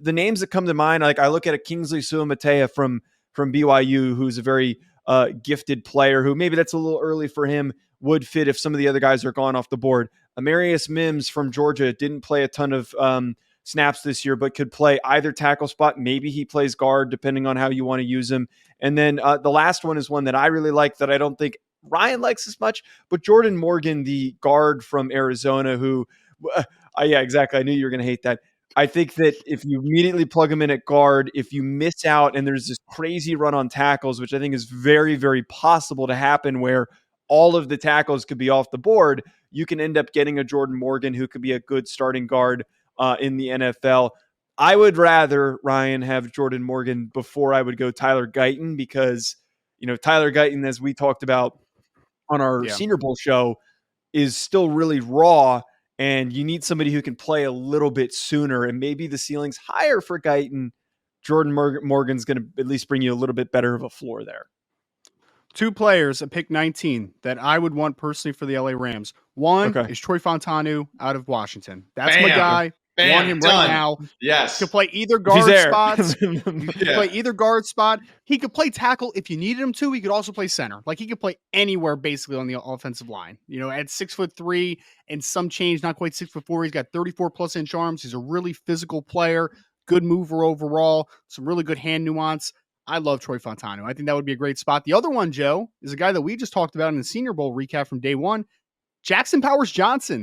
the names that come to mind, like I look at a Kingsley Suamatea from BYU, who's a very gifted player who maybe that's a little early for him, would fit if some of the other guys are gone off the board. Amarius Mims from Georgia didn't play a ton of snaps this year, but could play either tackle spot. Maybe he plays guard, depending on how you want to use him. And then the last one is one that I really like that I don't think Ryan likes as much, but Jordan Morgan, the guard from Arizona, who, yeah, exactly. I knew you were going to hate that. I think that if you immediately plug him in at guard, if you miss out and there's this crazy run on tackles, which I think is very, very possible to happen where all of the tackles could be off the board, you can end up getting a Jordan Morgan who could be a good starting guard in the NFL. I would rather, Ryan, have Jordan Morgan before I would go Tyler Guyton because, Tyler Guyton, as we talked about on our Senior Bowl show, is still really raw, and you need somebody who can play a little bit sooner, and maybe the ceiling's higher for Guyton. Jordan Morgan's going to at least bring you a little bit better of a floor there. Two players at pick 19 that I would want personally for the LA Rams. One is Troy Fontanu out of Washington. That's my guy. Want him right now. Yes. He could play either guard spots. He could play either guard spot. He could play tackle if you needed him to. He could also play center. Like he could play anywhere basically on the offensive line. At 6'3" and some change, not quite 6'4". He's got 34+ inch arms. He's a really physical player. Good mover overall. Some really good hand nuance. I love Troy Fontanu. I think that would be a great spot. The other one, Joe, is a guy that we just talked about in the Senior Bowl recap from day one. Jackson Powers Johnson